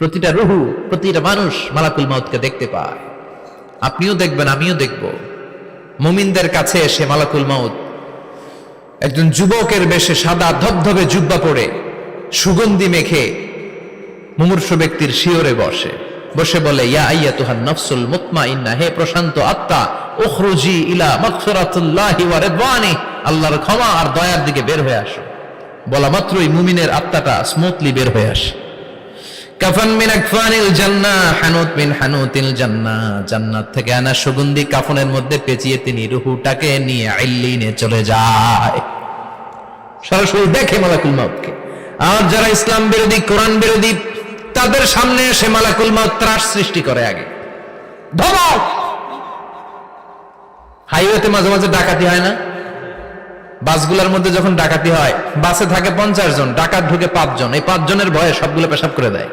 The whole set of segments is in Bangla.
প্রতিটা রুহু, প্রতিটা মানুষ মালাকুল মাউতকে দেখতে পায়। আপনিও দেখবেন, আমিও দেখব। মুমিনদের কাছে এসে মালাকুল মাউত একজন যুবকের বেশে সাদা ধবধবে জুব্বা পরে সুগন্ধি মেখে মুমূর্ষু ব্যক্তির শিয়রে বসে বলে, ইয়া আইয়াতুহান নাফসুল মুতমাইন্নাহ, হে প্রশান্ত আত্মা, উখরুজি ইলা মাগফিরাতুল্লাহি ওয়া রিদওয়ানি, আল্লাহর ক্ষমা আর দয়ার দিকে বের হয়ে আসো। বলা মাত্রই মুমিনের আত্মাটা স্মুথলি বের হয়ে আসে। কাফান মিন আকফানিল জান্নাহ, হানুত মিন হানুতিল জান্নাহ, জান্নাত থেকে আনা সুগন্ধি কাফনের মধ্যে পেঁচিয়ে তিনি রূহটাকে নিয়ে ইল্লিনে চলে যায়। সরাসরি দেখে মালাকুল মাউতকে। আর যারা ইসলাম বিরোধী, কোরআন বিরোধী, তাদের সামনে এসে মালাকুল মাউত ত্রাস সৃষ্টি করে। আগে ধমক। হাইওয়েতে মাঝে মাঝে ডাকাতি হয় না? বাসগুলোর মধ্যে যখন ডাকাতি হয়, বাসে থাকে 50 জন, ডাকাত ঢুকে 5 জন। এই 5 জনের ভয়ে সবগুলো পেশাব করে দেয়,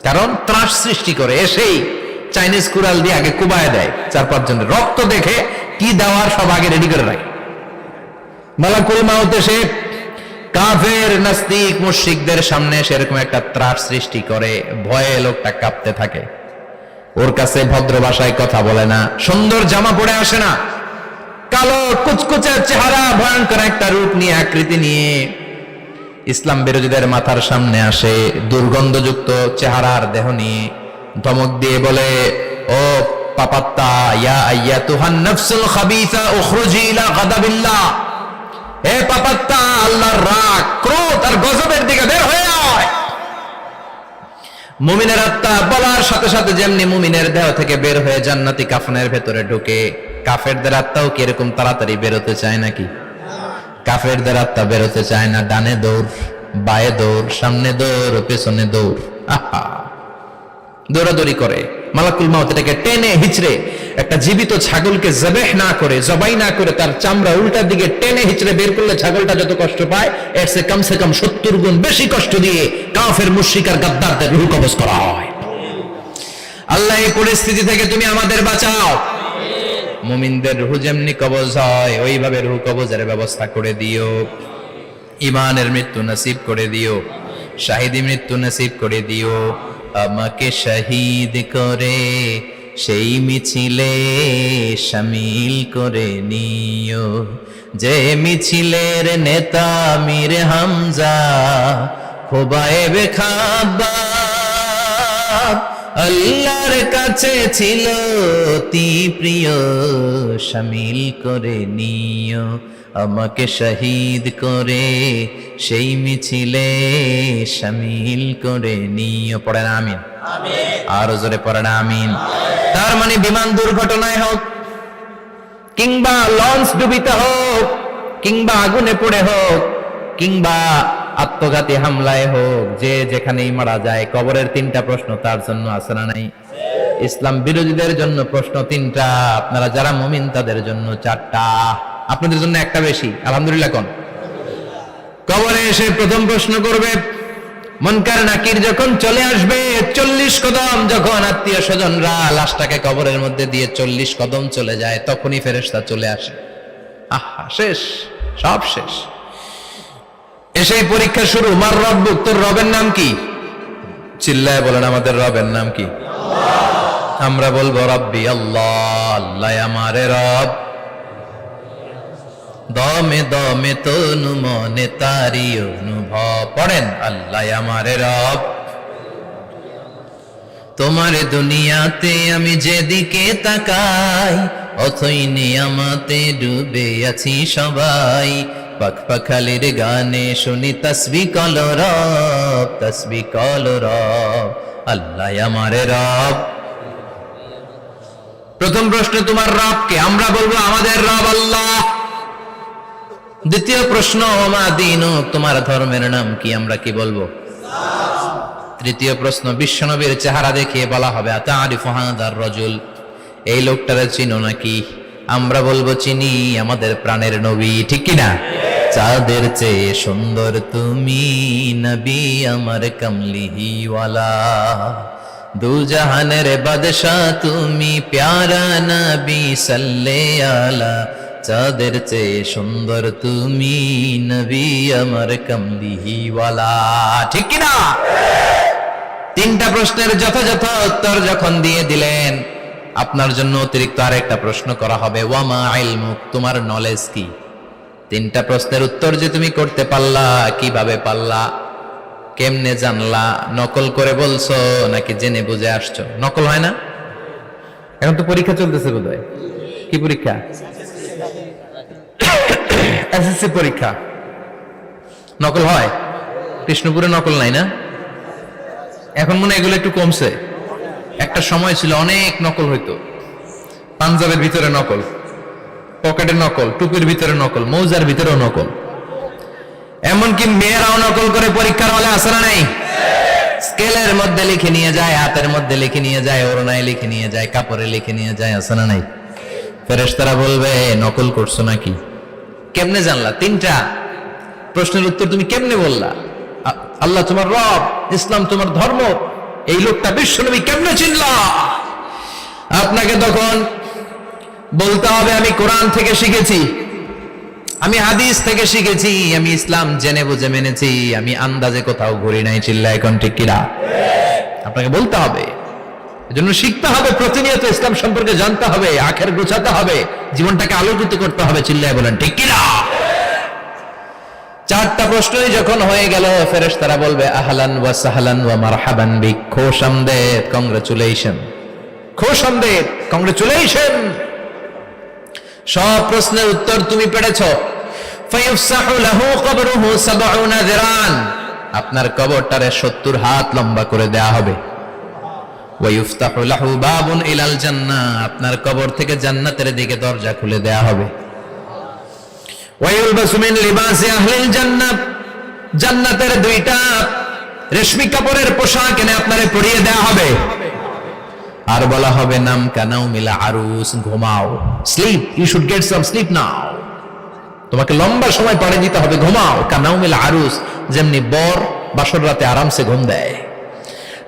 কারণ ত্রাস সৃষ্টি করে। এসেই চাইনিজ কুড়াল দিয়ে আগে কুবায় দেয় 4-5 জনের। রক্ত দেখে কি দেওয়ার সব আগে রেডি করে রাখে। মালাকুল মাউত এসে কাফের, নাস্তিক, মুশরিকদের সামনে সেরকম একটা ত্রাস সৃষ্টি করে। ভয়ে লোকটা কাঁপতে থাকে। ওর কাছে ভদ্র ভাষায় কথা বলে না, সুন্দর জামা পরে আসে না, কালো কুচকুচে চেহারা, ভয়ঙ্কর একটা রূপ নিয়ে, আকৃতি নিয়ে ইসলাম বিরোধীদের মাথার সামনে আসে। দুর্গন্ধযুক্ত চেহারার দেহ নিয়ে ধমক দিয়ে বলে, ও পাপাত্তা, ইয়া আইয়াতুহান নাফসুল খাবিসা উখরুজি ইলা গাদাবিল্লাহ, হে পাপাত্তা, আল্লাহর রাগ, ক্রোধ আর গজবের দিকে বের হয়ে আয়। মুমিনের আত্মা বলার সাথে সাথে যেমনি মুমিনের দেহ থেকে বের হয়ে জান্নাতি কাফনের ভেতরে ঢুকে, কাফেরদের আত্মাও কি এরকম তাড়াতাড়ি বেরোতে চায় নাকি? কাফেরদের আত্মা বেরোতে চায় না। ডানে দৌড়, বায়ে দৌড়, সামনে দৌড়, পেছনে দৌড়, আহা, দৌড়াদৌড়ি করে। মালাকুল মাউত এটাকে টেনে হিচড়ে, একটা জীবিত ছাগলকে জবাই না করে তার চামড়া উল্টার দিকে টেনে হিচড়ে বের করলে ছাগলটা যত কষ্ট পায়, এর চেয়ে কমসে কম 70 গুণ বেশি কষ্ট দিয়ে কাফের, মুশরিক আর গাদ্দারদের রূহ কবজ করা হয়। আল্লাহ, এই পরিস্থিতি থেকে তুমি আমাদের বাঁচাও। মুমিনদের রূহ যেমনি কবজ হয়, ওইভাবে রূহ কবজের ব্যবস্থা করে দিও। ঈমানের মৃত্যু নসিব করে দিও, শাহিদি মৃত্যু নসিব করে দিও। আমাকে শহীদ করে সেই মিছিলে শামিল করে নিও, যে মিছিলের নেতা মীর হামজা, খোবায়েবে খাব্বাব, আল্লাহর কাছে ছিল অতি প্রিয়, শামিল করে নিও। আমাকে শহীদ করে সেই মিছিলে শামিল করে নিও। পড়েন আমিন। আর জোরে পড়েন আমিন। তার মানে বিমান দুর্ঘটনায় হোক, কিংবা লঞ্চ ডুবিতে হোক, কিংবা আগুনে পড়ে হোক, কিংবা আত্মঘাতী হামলায় হোক, যে যেখানেই মারা যায়, কবরের 3টা প্রশ্ন তার জন্য আছে না নাই? ইসলাম বিরোধীদের জন্য প্রশ্ন 3টা, আপনারা যারা মুমিন তাদের জন্য 4টা। আপনাদের জন্য একটা বেশি, আলহামদুলিল্লাহ। কোন কবরে এসে প্রথম প্রশ্ন করবে, মুনকার নাকির যখন চলে আসবে, 40 কদম যখন আত্মীয় স্বজনরা লাশটাকে কবরের মধ্যে দিয়ে 40 কদম চলে যায়, তখনই ফেরেশতা চলে আসে। আহা, শেষ, সব শেষ। এসেই পরীক্ষা শুরু। মার রব্বুক, তোর রবের নাম কি? চিল্লায় বলেন, আমাদের রবের নাম কি? আমরা বলবো রব্বি আল্লাহ, আল্লাহ আমারে রব। দমে দমে তনু মনে তারি অনুভব। পড়েন, আল্লাহ আমারে রব। তোমার দুনিয়াতে আমি যেদিকে তাকাই, অথই নিয়ামতে ডুবে আছি সবাই। পাখপাখালির গানে শুনি তসবিহ কল রব, তসবিহ কল রব, আল্লাহ আমারে রব। প্রথম প্রশ্ন, তোমার রব কে? আমরা বলবো আমাদের রব আল্লাহ। দ্বিতীয় প্রশ্ন, ওমা দীনুক, তোমার ধর্মের নাম কি? আমরা কি বলবো? তৃতীয় প্রশ্ন, বিশ্বনবীর চেহারা দেখিয়ে বলা হবে, আতারিফু হাদার রাজুল, এই লোকটারে চিনো নাকি? আমরা বলবো চিনি, আমাদের প্রাণের নবী, ঠিক কি না? চাঁদের চেয়ে সুন্দর তুমি নবী আমার কমলিহিওয়ালা, দু জাহানের বাদশা তুমি প্যারা নবী সাল্লে আলা, চাঁদের চেয়ে সুন্দর তুমি নবী আমার কমলিহিওয়ালা, ঠিক কি না? তিনটা প্রশ্নের যথাযথ উত্তর যখন দিয়ে দিলেন, আপনার জন্য অতিরিক্ত আরেকটা প্রশ্ন করা হবে, ওয়ামা ইলমুক, তোমার নলেজ কি? তিনটা প্রশ্নের উত্তর যে তুমি করতে পারলা, কিভাবে পারলা, কেমনে জানলা? নকল করে বলছো নাকি জেনে বুঝে আসছো? নকল হয় না? এখন তো পরীক্ষা চলতেছে বোধহয়। কি পরীক্ষা? এসএসসি পরীক্ষা। নকল হয়? কৃষ্ণপুরে নকল নাই না? এখন মনে হয় এগুলো একটু কমছে। একটা সময় ছিল অনেক নকল হইতো। পাঞ্জাবের ভিতরে নকল, পকেটে নকল, টুপির ভিতরে নকল, মৌজার ভিতরেও নকল। এমনকি মেয়েরাও নকল করে পরীক্ষার হলে আসে না নাই? স্কেলের মধ্যে লিখে নিয়ে যায়, হাতের মধ্যে লিখে নিয়ে যায়, ওড়নায় লিখে নিয়ে যায়, কাপড়ে লিখে নিয়ে যায়, আসে না নাই? ফেরেশতারা বলবে নকল করছো নাকি? কেমনে জানলা? তিনটা প্রশ্নের উত্তর তুমি কেমনে বললা? আল্লাহ তোমার রব, ইসলাম তোমার ধর্ম, এই লোকটা বিশ্বনবী, কেমনে চিনলা? আপনাকে তখন বলতে হবে আমি কোরআন থেকে শিখেছি, আমি হাদিস থেকে শিখেছি, আমি ইসলাম জেনে বুঝে মেনেছি, আমি আন্দাজে কোথাও ঘুরি নাই। চিল্লা এখন ঠিক কিনা? আপনাকে বলতে হবে। এজন্য শিখতে হবে, প্রতিনিয়ত ইসলাম সম্পর্কে জানতে হবে, আখের গোছাতে হবে, জীবনটাকে আলোকিত করতে হবে। চিল্লায় বলেন ঠিক কিনা? চারটা প্রশ্নই যখন হয়ে গেল, ফেরেশতারা বলবে আহলান ওয়া সাহলান ওয়া মারহাবান বিক, খোশামদেদ, কংগ্রেচুলেশন, খোশামদেদ, কংগ্রেচুলেশন, সব প্রশ্নের উত্তর তুমি পেরেছো। ফায়ুফসাহু লাহু কবরুহু ৭০ যিরান, আপনার কবরটারে ৭০ হাত লম্বা করে দেয়া হবে। ওয়া ইফতাহু লাহু বাবুন ইলাল জান্নাহ, আপনার কবর থেকে জান্নাতের দিকে দরজা খুলে দেয়া হবে। ওয়া ইউলবাসু মিন লিবাসি আহলিল জান্নাহ, জান্নাতের দুইটা রেশমি কাপড়ের পোশাক এনে আপনারে পরিয়ে দেয়া হবে। আর বলা হবে নাম কানাও মিলা আরুস, ঘুমাও, sleep, you should get some sleep now, তোমাকে লম্বা সময় পাড়ে দিতে হবে, ঘুমাও। কানাও মিলা আরুস, যেমনি বর বাসর রাতে আরামসে ঘুম দেয়,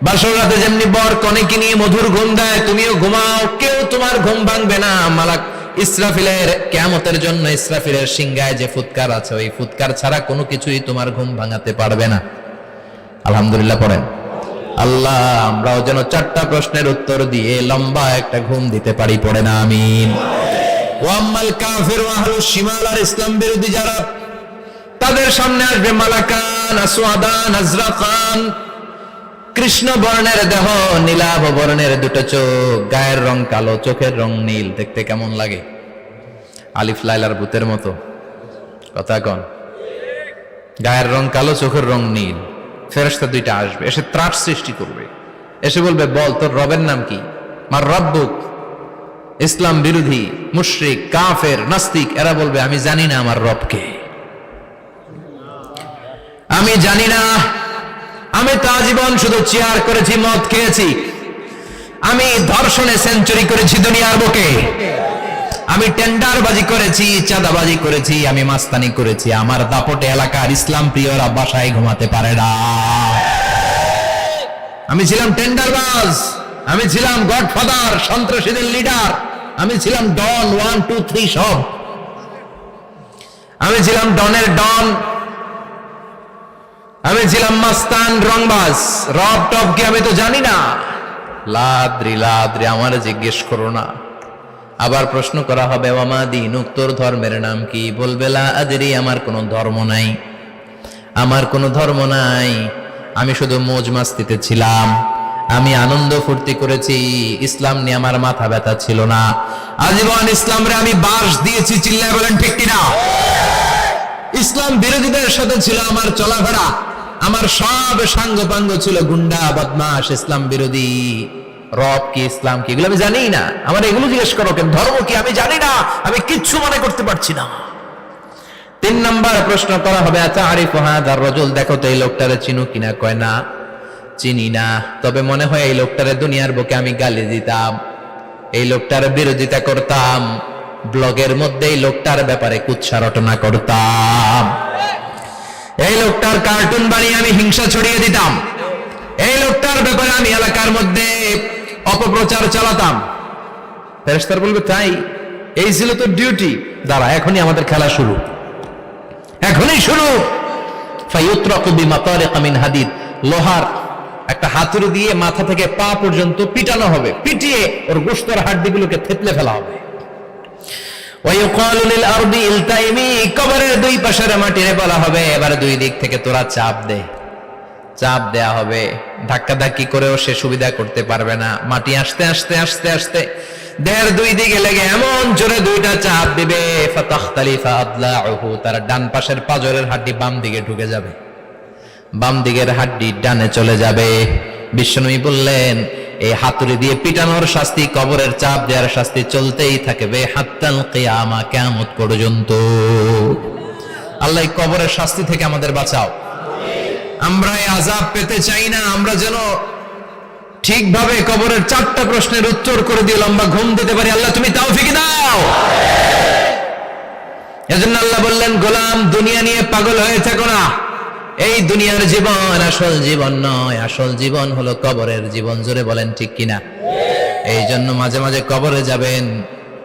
বাসর রাতে যেমনি বর কনেকে নিয়ে মধুর ঘুম দেয়, তুমিও ঘুমাও, কেউ তোমার ঘুম ভাঙবে না। মালাক ইসরাফিলের কিয়ামতের জন্য ইসরাফিলের সিংহায় যে ফুৎকার আছে, ওই ফুৎকার ছাড়া কোনো কিছুই তোমার ঘুম ভাঙাতে পারবে না। আলহামদুলিল্লাহ পড়েন। আল্লাহ আমরাও যেন চারটা প্রশ্নের উত্তর দিয়ে লম্বা একটা ঘুম দিতে পারি, পড়ে না আমিন। ওয়াম্মাল কাফির ওয়া আহলুশ শিমাল, আর ইসলাম বিরোধী যারা, তাদের সামনে আসবে মালাকান আসওয়াদান আজরাকান, কৃষ্ণ বর্ণের দেহ, নীলাভ বর্ণের দুটো চোখ, গায়ের রং কালো, চোখের রং নীল। দেখতে কেমন লাগে? আলিফ লাইলার ভূতের মতো। কথা কন। গায়ের রং কালো, চোখের রং নীল। ফেরেশতা দুইটা আসবে, এসে ত্রাস সৃষ্টি করবে, এসে বলবে বল তোর রবের নাম কি? মার রব্বুক। ইসলাম বিরোধী মুশরিক, কাফের, নাস্তিক এরা বলবে আমি জানি না আমার রবকে, আমি জানি না, আমি তো আজীবন শুধু চেয়ার করেছি, মদ খেয়েছি, আমি ধর্ষণে সেঞ্চুরি করেছি দুনিয়ার বুকে, আমি টেন্ডারবাজি করেছি, চাঁদাবাজি করেছি, আমি মাস্তানি করেছি, আমার দাপটে এলাকার ইসলাম প্রিয়রা বাসায় ঘুমাতে পারে না। আমি ছিলাম টেন্ডারবাজ, আমি ছিলাম গডফাদার, সন্ত্রাসীদের লিডার, আমি ছিলাম ডন 1 2 3 সব, আমি ছিলাম ডনের ডন, আমি ছিলাম মাস্তান, রংবাজ। রব টব কি আমি তো জানি না। লাদ্রি লাদ্রি, আমার জিজ্ঞেস করো না। আবার প্রশ্ন করা হবে ওয়ামা দীনুক, তোর ধর্মের নাম কি? বলবে লা আদরি, আমার কোনো ধর্ম নাই, আমার কোনো ধর্ম নাই, আমি শুধু মৌজ মাস্তিতে ছিলাম, আমি আনন্দ ফুর্তি করেছি, ইসলাম নিয়ে আমার মাথা ব্যথা ছিল না, আজীবন ইসলামরে আমি বাস দিয়েছি। চিল্লায় বলেন ঠিক কিনা? ইসলাম বিরোধীদের সাথে ছিল আমার চলাফেরা, আমার সব সাঙ্গপাঙ্গ ছিল গুন্ডা বদমাশ, ইসলাম বিরোধী। রব কি, ইসলাম কি, এগুলো আমি জানি না। আমার এগুলো জিজ্ঞেস করো কেন? ধর্ম কি আমি জানি না, আমি কিচ্ছু মনে করতে পারছি না। 3 নাম্বার প্রশ্ন করা হবে আতারিফু হাযার রাজুল, দেখো তো এই লোকটারে চিনো কিনা? কয় না, চিনি না, তবে মনে হয় এই লোকটারে দুনিয়ার বুকে আমি গালি দিতাম, এই লোকটার বিরোধিতা করতাম, ব্লগের মধ্যে এই লোকটার ব্যাপারে কুৎসা রটনা করতাম, এই লোকটার কার্টুন বানিয়ে আমি হিংসা ছড়িয়ে দিতাম, এই লোকটার ব্যাপারে আমি এলাকার মধ্যে অপপ্রচার চালাতাম। ফেরেশতারা বলবে তাই, এই ছিল তোর ডিউটি, দাঁড়া এখনই আমাদের খেলা শুরু, এখনই শুরু। ফায়ুতরাকু বিমাতারিক মিন হাদিদ, লোহার একটা হাতুড়ি দিয়ে মাথা থেকে পা পর্যন্ত পিটানো হবে, পিটিয়ে ওর গোশতের হাড্ডিগুলোকে থেতলে ফেলা হবে। ওয়ায়ুকালু লিল আরদি ইলতাইমি, কবরের দুই পাশের মাটিরে বলা হবে এবার দুই দিক থেকে তোরা চাপ দে। চাপ দেয়া হবে, ধাক্কা ধাক্কি করেও সে সুবিধা করতে পারবে না। মাটি আস্তে আস্তে আস্তে আস্তে দেহের দুই দিকে লেগে এমন জোরে দুইটা চাপ দিবে, ফাতাখতালিফা আদলাউহু, তার ডান পাশের পাজরের হাড্ডি বাম দিকে ঢুকে যাবে, বাম দিকের হাড্ডি ডানে চলে যাবে। বিশ্বনবী বললেন এই হাতুড়ি দিয়ে পিটানোর শাস্তি, কবরের চাপ দেওয়ার শাস্তি চলতেই থাকবে হাত্তাল কিয়ামা, কিয়ামত পর্যন্ত। আল্লাহ এই কবরের শাস্তি থেকে আমাদের বাঁচাও। আমরা এই আযাব পেতে চাই না, আমরা যেন ঠিকভাবে কবরের 4টা প্রশ্নের উত্তর করে দিয়ে লম্বা ঘুম দিতে পারি। আল্লাহ তুমি তৌফিক দাও। এজন্য আল্লাহ বললেন গোলাম দুনিয়া নিয়ে পাগল হয়ে থেকো না, এই দুনিয়ার জীবন আসল জীবন নয়, আসল জীবন হলো কবরের জীবন। জোরে বলেন ঠিক কিনা? এই জন্য মাঝে মাঝে কবরে যাবেন,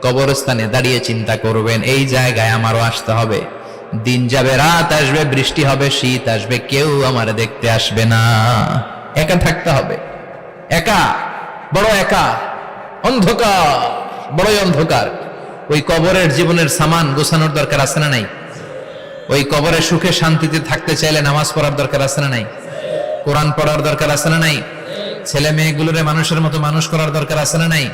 কবরস্থানে দাঁড়িয়ে চিন্তা করবেন এই জায়গায় আমারও আসতে হবে। দিন যাবে, রাত আসবে, বৃষ্টি হবে, শীত আসবে, কেউ আমার দেখতে আসবে না, একা থাকতে হবে। একা, বড় একা, অন্ধকার, বড়ই অন্ধকার। ওই কবরের জীবনের সামান গোছানোর দরকার আছে না নাই? ওই কবরে সুখে শান্তিতে থাকতে চাইলে নামাজ পড়ার দরকার আছে না নাই? কোরআন পড়ার দরকার আছে না নাই? ছেলে মেয়েগুলোরে মানুষের মতো মানুষ করার দরকার আছে না নাই?